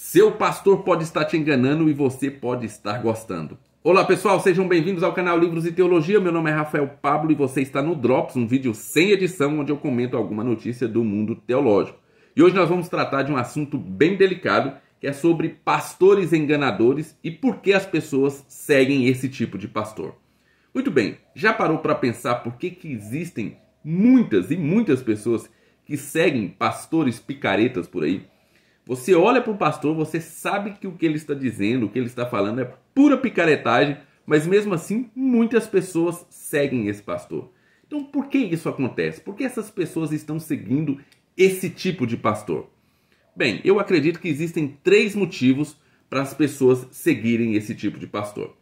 Seu pastor pode estar te enganando e você pode estar gostando. Olá pessoal, sejam bem-vindos ao canal Livros e Teologia. Meu nome é Rafael Pablo e você está no Drops, um vídeo sem edição onde eu comento alguma notícia do mundo teológico. E hoje nós vamos tratar de um assunto bem delicado, que é sobre pastores enganadores e por que as pessoas seguem esse tipo de pastor. Muito bem, já parou para pensar por que existem muitas e muitas pessoas que seguem pastores picaretas por aí? Você olha para o pastor, você sabe que o que ele está dizendo, o que ele está falando é pura picaretagem, mas mesmo assim muitas pessoas seguem esse pastor. Então por que isso acontece? Por que essas pessoas estão seguindo esse tipo de pastor? Bem, eu acredito que existem 3 motivos para as pessoas seguirem esse tipo de pastor.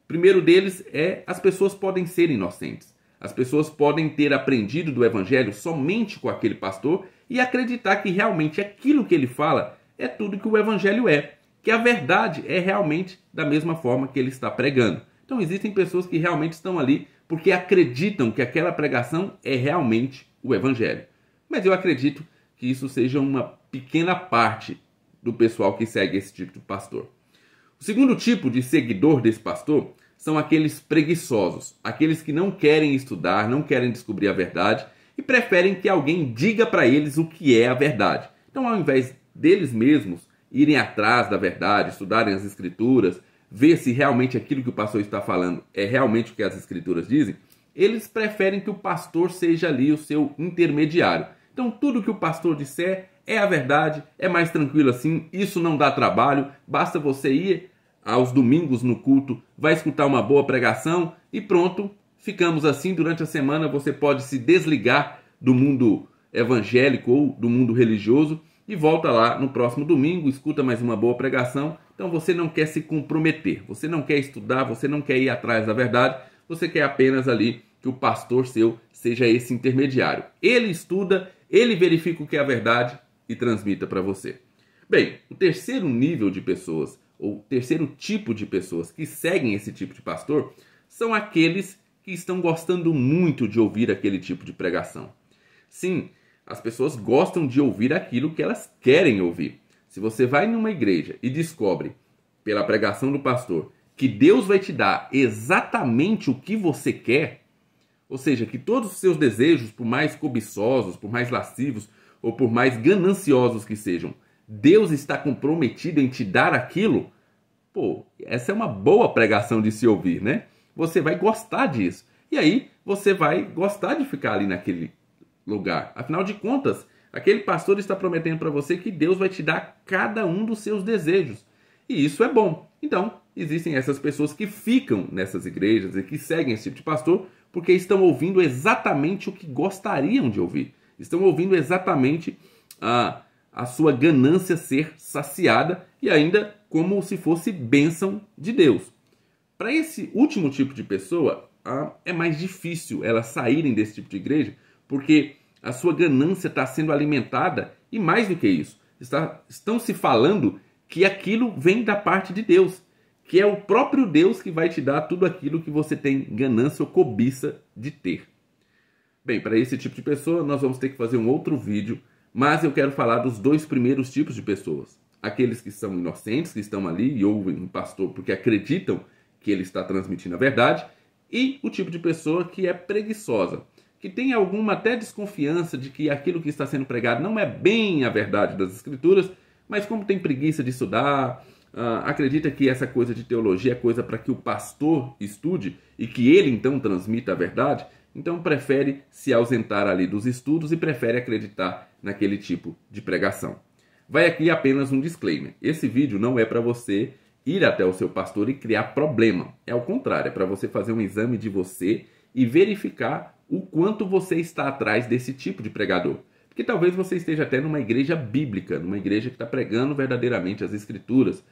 O primeiro deles é as pessoas podem ser inocentes. As pessoas podem ter aprendido do evangelho somente com aquele pastor e acreditar que realmente aquilo que ele fala é tudo que o evangelho é, que a verdade é realmente da mesma forma que ele está pregando. Então existem pessoas que realmente estão ali porque acreditam que aquela pregação é realmente o evangelho. Mas eu acredito que isso seja uma pequena parte do pessoal que segue esse tipo de pastor. O segundo tipo de seguidor desse pastor são aqueles preguiçosos, aqueles que não querem estudar, não querem descobrir a verdade e preferem que alguém diga para eles o que é a verdade. Então, ao invés deles mesmos irem atrás da verdade, estudarem as escrituras, ver se realmente aquilo que o pastor está falando é realmente o que as escrituras dizem, eles preferem que o pastor seja ali o seu intermediário. Então, tudo que o pastor disser é a verdade, é mais tranquilo assim, isso não dá trabalho, basta você ir aos domingos no culto, vai escutar uma boa pregação e pronto, ficamos assim. Durante a semana você pode se desligar do mundo evangélico ou do mundo religioso e volta lá no próximo domingo, escuta mais uma boa pregação. Então você não quer se comprometer, você não quer estudar, você não quer ir atrás da verdade, você quer apenas ali que o pastor seu seja esse intermediário. Ele estuda, ele verifica o que é a verdade e transmita para você. Bem, o terceiro nível de pessoas, ou terceiro tipo de pessoas que seguem esse tipo de pastor, são aqueles que estão gostando muito de ouvir aquele tipo de pregação. Sim, as pessoas gostam de ouvir aquilo que elas querem ouvir. Se você vai numa igreja e descobre, pela pregação do pastor, que Deus vai te dar exatamente o que você quer, ou seja, que todos os seus desejos, por mais cobiçosos, por mais lascivos ou por mais gananciosos que sejam, Deus está comprometido em te dar aquilo, pô, essa é uma boa pregação de se ouvir, né? Você vai gostar disso. E aí você vai gostar de ficar ali naquele lugar. Afinal de contas, aquele pastor está prometendo para você que Deus vai te dar cada um dos seus desejos. E isso é bom. Então, existem essas pessoas que ficam nessas igrejas e que seguem esse tipo de pastor porque estão ouvindo exatamente o que gostariam de ouvir. Estão ouvindo exatamente a sua ganância ser saciada e ainda como se fosse bênção de Deus. Para esse último tipo de pessoa, é mais difícil elas saírem desse tipo de igreja, porque a sua ganância está sendo alimentada e mais do que isso, estão se falando que aquilo vem da parte de Deus, que é o próprio Deus que vai te dar tudo aquilo que você tem ganância ou cobiça de ter. Bem, para esse tipo de pessoa nós vamos ter que fazer um outro vídeo, mas eu quero falar dos 2 primeiros tipos de pessoas. Aqueles que são inocentes, que estão ali e ouvem um pastor porque acreditam que ele está transmitindo a verdade, e o tipo de pessoa que é preguiçosa, que tem alguma até desconfiança de que aquilo que está sendo pregado não é bem a verdade das escrituras, mas como tem preguiça de estudar, acredita que essa coisa de teologia é coisa para que o pastor estude e que ele então transmita a verdade, então prefere se ausentar ali dos estudos e prefere acreditar naquele tipo de pregação. Vai aqui apenas um disclaimer. Esse vídeo não é para você ir até o seu pastor e criar problema. É ao contrário, é para você fazer um exame de você e verificar o quanto você está atrás desse tipo de pregador. Porque talvez você esteja até numa igreja bíblica, numa igreja que está pregando verdadeiramente as escrituras.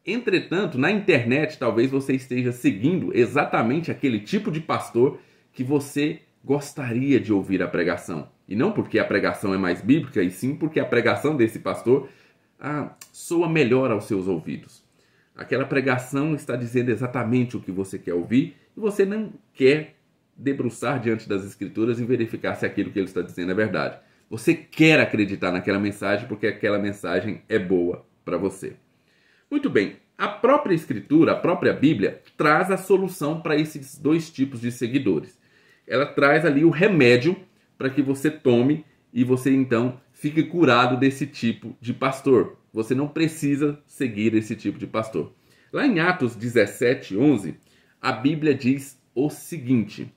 Entretanto, na internet, talvez você esteja seguindo exatamente aquele tipo de pastor que você gostaria de ouvir a pregação. E não porque a pregação é mais bíblica, e sim porque a pregação desse pastor soa melhor aos seus ouvidos. Aquela pregação está dizendo exatamente o que você quer ouvir e você não quer debruçar diante das escrituras e verificar se aquilo que ele está dizendo é verdade. Você quer acreditar naquela mensagem porque aquela mensagem é boa. para você. Muito bem, a própria Escritura, a própria Bíblia, traz a solução para esses dois tipos de seguidores. Ela traz ali o remédio para que você tome e você então fique curado desse tipo de pastor. Você não precisa seguir esse tipo de pastor. Lá em Atos 17, 11, a Bíblia diz o seguinte: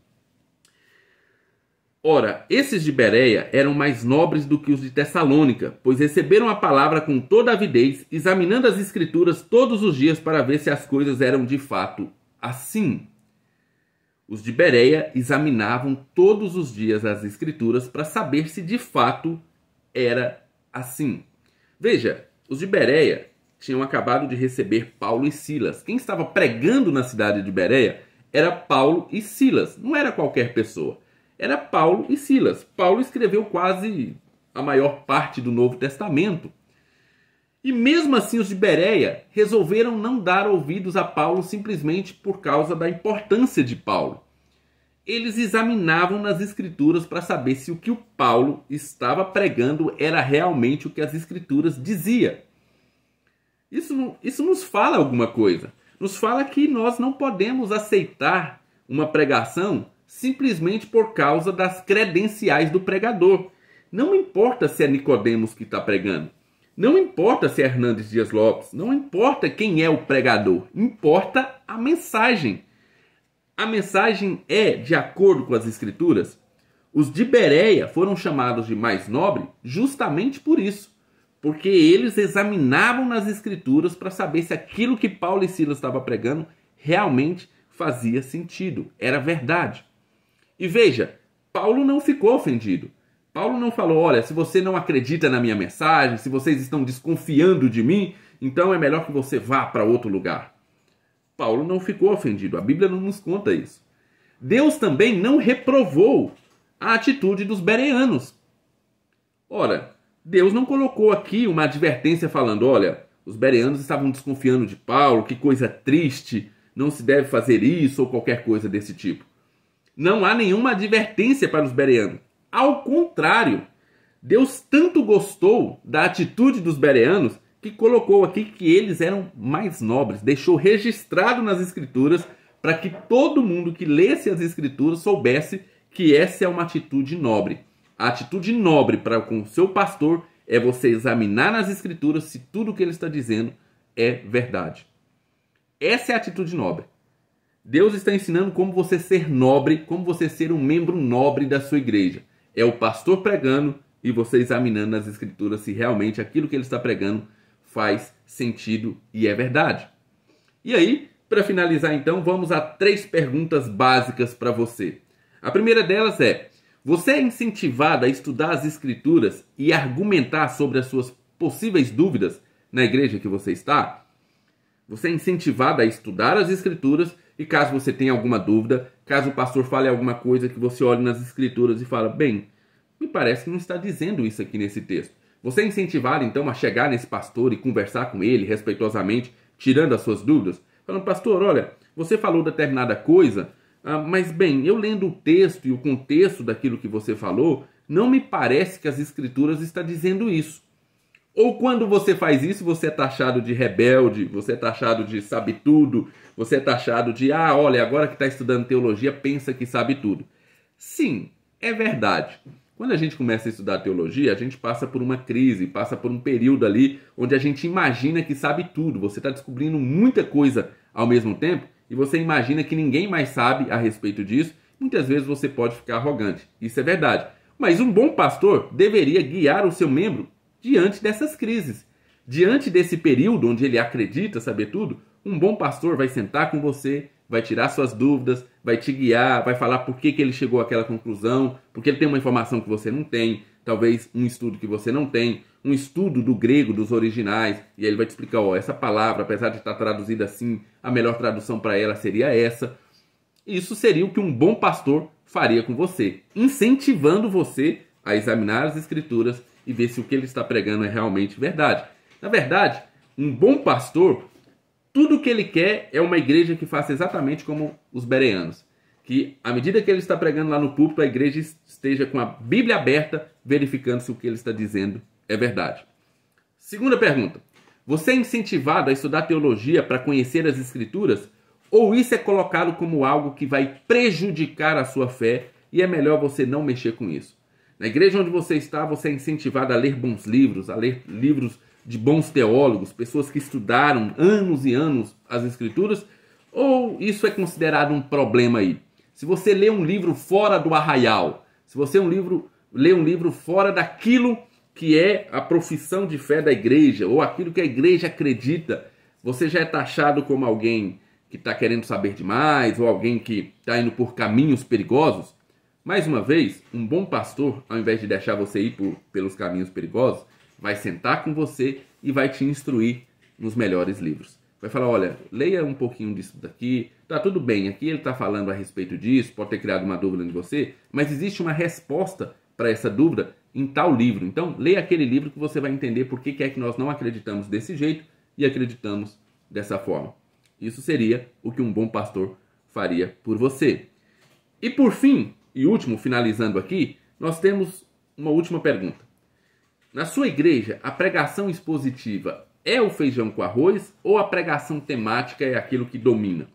ora, esses de Bereia eram mais nobres do que os de Tessalônica, pois receberam a palavra com toda avidez, examinando as Escrituras todos os dias para ver se as coisas eram de fato assim. Os de Bereia examinavam todos os dias as Escrituras para saber se de fato era assim. Veja, os de Bereia tinham acabado de receber Paulo e Silas. Quem estava pregando na cidade de Bereia era Paulo e Silas, não era qualquer pessoa. Era Paulo e Silas. Paulo escreveu quase a maior parte do Novo Testamento. E mesmo assim os de Bereia resolveram não dar ouvidos a Paulo simplesmente por causa da importância de Paulo. Eles examinavam nas Escrituras para saber se o que o Paulo estava pregando era realmente o que as Escrituras diziam. Isso nos fala alguma coisa. Nos fala que nós não podemos aceitar uma pregação simplesmente por causa das credenciais do pregador. Não importa se é Nicodemos que está pregando. Não importa se é Hernandes Dias Lopes. Não importa quem é o pregador. Importa a mensagem. A mensagem é de acordo com as Escrituras. Os de Bereia foram chamados de mais nobre justamente por isso. Porque eles examinavam nas Escrituras para saber se aquilo que Paulo e Silas estavam pregando realmente fazia sentido. Era verdade. E veja, Paulo não ficou ofendido. Paulo não falou, olha, se você não acredita na minha mensagem, se vocês estão desconfiando de mim, então é melhor que você vá para outro lugar. Paulo não ficou ofendido. A Bíblia não nos conta isso. Deus também não reprovou a atitude dos bereanos. Ora, Deus não colocou aqui uma advertência falando, olha, os bereanos estavam desconfiando de Paulo, que coisa triste, não se deve fazer isso ou qualquer coisa desse tipo. Não há nenhuma advertência para os bereanos. Ao contrário, Deus tanto gostou da atitude dos bereanos que colocou aqui que eles eram mais nobres. Deixou registrado nas Escrituras para que todo mundo que lesse as Escrituras soubesse que essa é uma atitude nobre. A atitude nobre para com o seu pastor é você examinar nas Escrituras se tudo o que ele está dizendo é verdade. Essa é a atitude nobre. Deus está ensinando como você ser nobre, como você ser um membro nobre da sua igreja. É o pastor pregando e você examinando nas Escrituras se realmente aquilo que ele está pregando faz sentido e é verdade. E aí, para finalizar então, vamos a 3 perguntas básicas para você. A primeira delas é: você é incentivado a estudar as Escrituras e argumentar sobre as suas possíveis dúvidas na igreja que você está? Você é incentivado a estudar as Escrituras e caso você tenha alguma dúvida, caso o pastor fale alguma coisa que você olhe nas Escrituras e fala, bem, me parece que não está dizendo isso aqui nesse texto. Você é incentivado então a chegar nesse pastor e conversar com ele respeitosamente, tirando as suas dúvidas, falando, pastor, olha, você falou determinada coisa, mas bem, eu lendo o texto e o contexto daquilo que você falou, não me parece que as Escrituras estão dizendo isso. Ou quando você faz isso, você é taxado de rebelde, você é taxado de sabe tudo, você é taxado de, olha, agora que está estudando teologia, pensa que sabe tudo. Sim, é verdade. Quando a gente começa a estudar teologia, a gente passa por uma crise, passa por um período ali onde a gente imagina que sabe tudo. Você está descobrindo muita coisa ao mesmo tempo e você imagina que ninguém mais sabe a respeito disso. Muitas vezes você pode ficar arrogante. Isso é verdade. Mas um bom pastor deveria guiar o seu membro diante dessas crises. Diante desse período onde ele acredita saber tudo, um bom pastor vai sentar com você, vai tirar suas dúvidas, vai te guiar, vai falar por que ele chegou àquela conclusão, porque ele tem uma informação que você não tem, talvez um estudo que você não tem, um estudo do grego, dos originais, e aí ele vai te explicar, essa palavra, apesar de estar traduzida assim, a melhor tradução para ela seria essa. Isso seria o que um bom pastor faria com você, incentivando você a examinar as Escrituras e ver se o que ele está pregando é realmente verdade. Na verdade, um bom pastor, tudo o que ele quer é uma igreja que faça exatamente como os bereanos. Que, à medida que ele está pregando lá no púlpito, a igreja esteja com a Bíblia aberta, verificando se o que ele está dizendo é verdade. Segunda pergunta. Você é incentivado a estudar teologia para conhecer as Escrituras? Ou isso é colocado como algo que vai prejudicar a sua fé e é melhor você não mexer com isso? Na igreja onde você está, você é incentivado a ler bons livros, a ler livros de bons teólogos, pessoas que estudaram anos e anos as Escrituras? Ou isso é considerado um problema aí? Se você lê um livro fora do arraial, se você lê um livro fora daquilo que é a profissão de fé da igreja, ou aquilo que a igreja acredita, você já é taxado como alguém que está querendo saber demais, ou alguém que está indo por caminhos perigosos. Mais uma vez, um bom pastor, ao invés de deixar você ir pelos caminhos perigosos, vai sentar com você e vai te instruir nos melhores livros. Vai falar, olha, leia um pouquinho disso daqui, tá tudo bem, aqui ele está falando a respeito disso, pode ter criado uma dúvida em você, mas existe uma resposta para essa dúvida em tal livro. Então, leia aquele livro que você vai entender por que é que nós não acreditamos desse jeito e acreditamos dessa forma. Isso seria o que um bom pastor faria por você. E por fim, e último, finalizando aqui, nós temos uma última pergunta. Na sua igreja, a pregação expositiva é o feijão com arroz ou a pregação temática é aquilo que domina?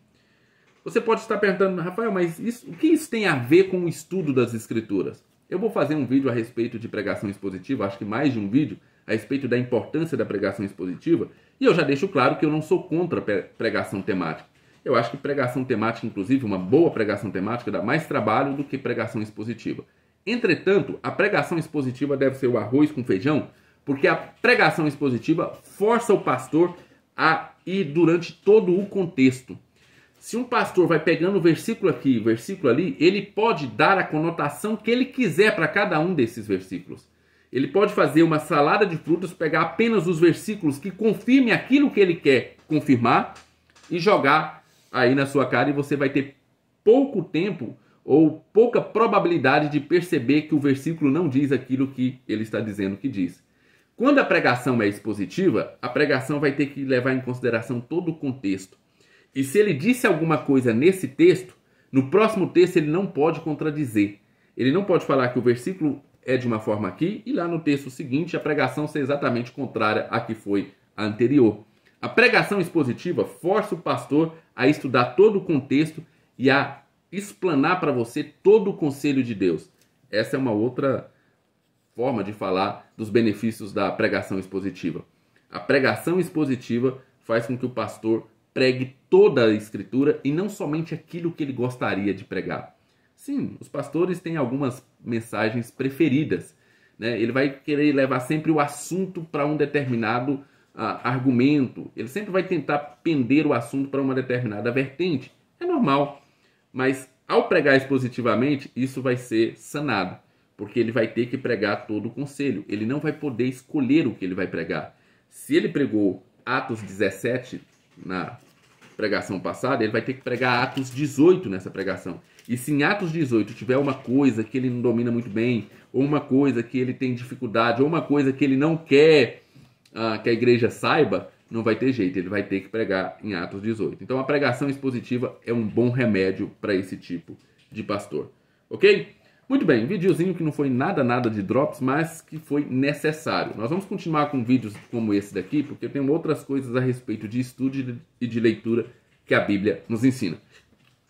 Você pode estar perguntando, Rafael, mas o que isso tem a ver com o estudo das Escrituras? Eu vou fazer um vídeo a respeito de pregação expositiva, acho que mais de um vídeo, a respeito da importância da pregação expositiva, e eu já deixo claro que eu não sou contra pregação temática. Eu acho que pregação temática, inclusive, uma boa pregação temática, dá mais trabalho do que pregação expositiva. Entretanto, a pregação expositiva deve ser o arroz com feijão, porque a pregação expositiva força o pastor a ir durante todo o contexto. Se um pastor vai pegando versículo aqui, versículo ali, ele pode dar a conotação que ele quiser para cada um desses versículos. Ele pode fazer uma salada de frutas, pegar apenas os versículos que confirmem aquilo que ele quer confirmar e jogar aí na sua cara, e você vai ter pouco tempo ou pouca probabilidade de perceber que o versículo não diz aquilo que ele está dizendo que diz. Quando a pregação é expositiva, a pregação vai ter que levar em consideração todo o contexto. E se ele disse alguma coisa nesse texto, no próximo texto ele não pode contradizer. Ele não pode falar que o versículo é de uma forma aqui e lá no texto seguinte a pregação ser exatamente contrária à que foi a anterior. A pregação expositiva força o pastor a estudar todo o contexto e a explanar para você todo o conselho de Deus. Essa é uma outra forma de falar dos benefícios da pregação expositiva. A pregação expositiva faz com que o pastor pregue toda a Escritura e não somente aquilo que ele gostaria de pregar. Sim, os pastores têm algumas mensagens preferidas, né? Ele vai querer levar sempre o assunto para um determinado argumento. Ele sempre vai tentar pender o assunto para uma determinada vertente. É normal, mas ao pregar expositivamente, isso vai ser sanado, porque ele vai ter que pregar todo o conselho. Ele não vai poder escolher o que ele vai pregar. Se ele pregou Atos 17 na pregação passada, ele vai ter que pregar Atos 18 nessa pregação. E se em Atos 18 tiver uma coisa que ele não domina muito bem, ou uma coisa que ele tem dificuldade, ou uma coisa que ele não quer que a igreja saiba, não vai ter jeito, ele vai ter que pregar em Atos 18. Então a pregação expositiva é um bom remédio para esse tipo de pastor. Ok? Muito bem, videozinho que não foi nada de drops, mas que foi necessário. Nós vamos continuar com vídeos como esse daqui, porque eu tenho outras coisas a respeito de estudo e de leitura que a Bíblia nos ensina.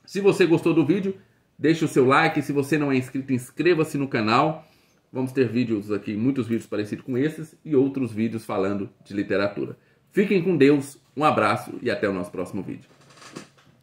Se você gostou do vídeo, deixe o seu like. Se você não é inscrito, inscreva-se no canal. Vamos ter vídeos aqui, muitos vídeos parecidos com esses e outros vídeos falando de literatura. Fiquem com Deus, um abraço e até o nosso próximo vídeo.